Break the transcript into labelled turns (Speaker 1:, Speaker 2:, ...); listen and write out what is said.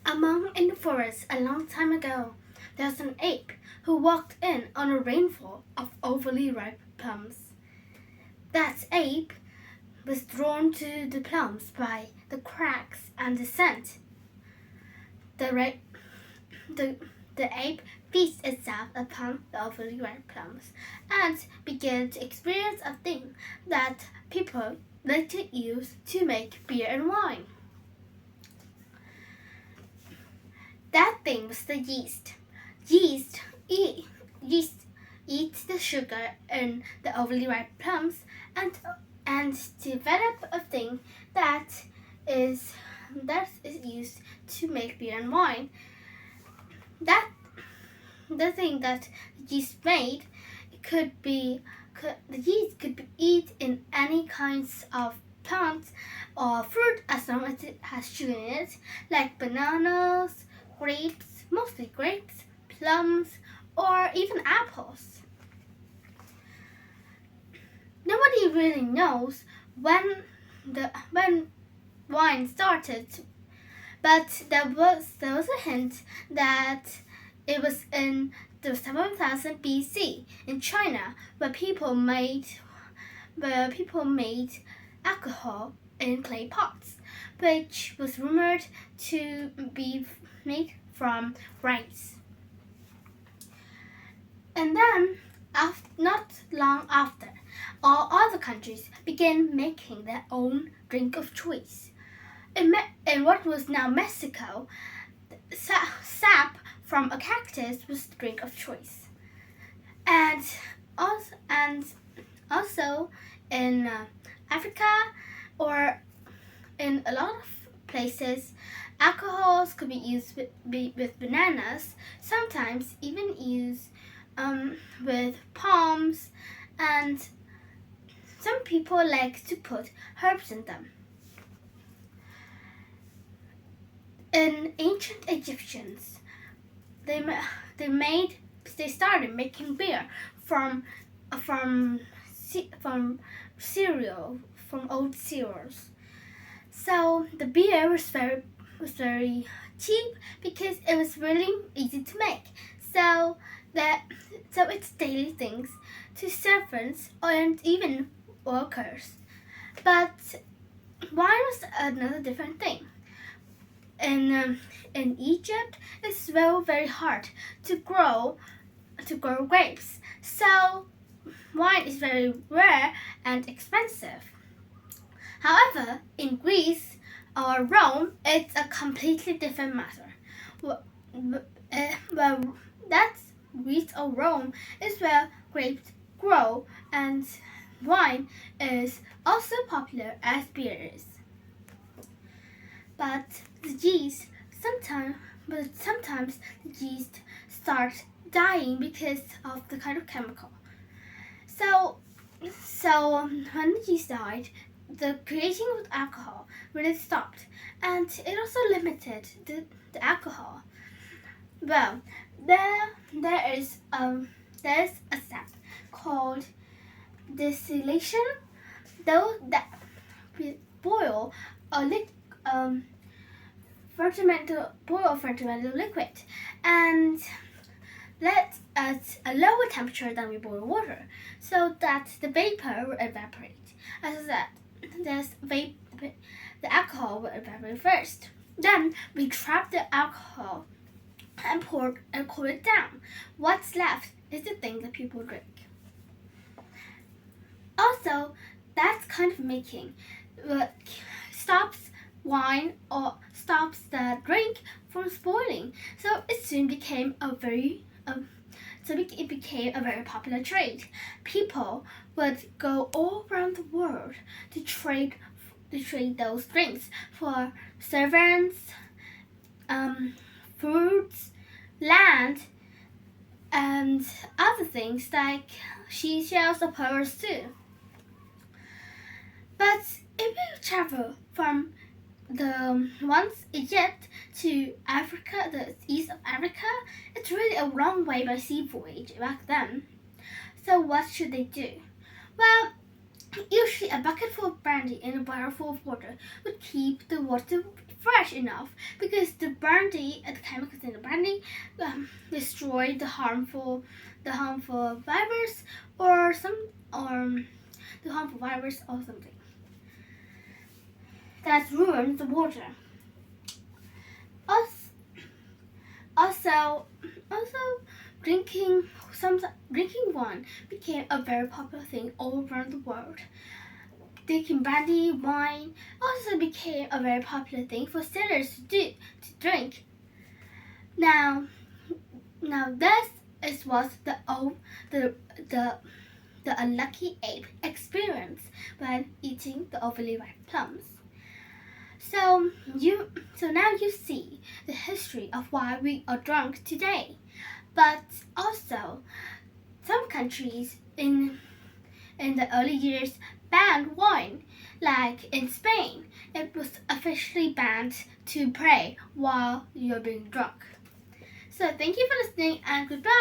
Speaker 1: In the forest a long time ago, there was an ape who walked in on a rainfall of overly ripe plums. That ape was drawn to the plums by the cracks and the scent. The, ra- the, the ape feeds itself upon the overly ripe plums and began to experience a thing that people later use to make beer and wine. That thing was the yeast. Yeast eats the sugar in the overly ripe plums and develop a thing is that is used to make beer and wine. That the thing that yeast made the yeast could be eaten in any kinds of plants or fruit as long as it has sugar in it, like bananas, grapes, mostly grapes, plums, or even apples. Nobody really knows when wine started, but there was a hint that it was in the 7000 BC in China where people made alcohol in clay pots, which was rumored to be made from rice. And then, not long after, all other countries began making their own drink of choice. In what was now Mexico, sap from a cactus was the drink of choice. And also in Africa or in a lot of places, alcohols could be used with bananas, sometimes even used with palms, and some people like to put herbs in them. In ancient Egyptians, they started making beer from cereal, from old cereals. So the beer was very cheap because it was really easy to make. So it's daily things to servants and even workers. But wine was another different thing. In Egypt, it's very hard to grow grapes. So wine is very rare and expensive. However, in Greece or Rome, it's a completely different matter. Well, that's Greece or Rome is where grapes grow, and wine is also popular as beer is. But sometimes the yeast starts dying because of the kind of chemical. So when the yeast died, the creating of alcohol really stopped, and it also limited the alcohol. Well, there's a step called distillation, though that we boil fermented liquid and let at a lower temperature than we boil water, so that the vapor will evaporate. As I said, the alcohol will evaporate first. Then we trap the alcohol and cool it down. What's left is the thing that people drink. Also, that kind of making stops wine or stops the drink from spoiling. So it soon became it became a very popular trade. People would go all around the world to trade those drinks for servants, fruits, land, and other things like seashells or pearls too. But if we travel from the once Egypt to Africa, the east of Africa, it's really a long way by sea voyage back then. So what should they do? Well, usually a bucket full of brandy and a barrel full of water would keep the water fresh enough because the brandy, the chemicals in the brandy, destroyed the harmful virus or the harmful virus or something that ruined the water. Also, drinking wine became a very popular thing all around the world. Drinking brandy, wine also became a very popular thing for sailors to drink. Now this was the unlucky ape experience when eating the overly ripe plums. So now you see the history of why we are drunk today. But also, some countries in the early years banned wine. Like in Spain, it was officially banned to pray while you're being drunk. So thank you for listening and goodbye.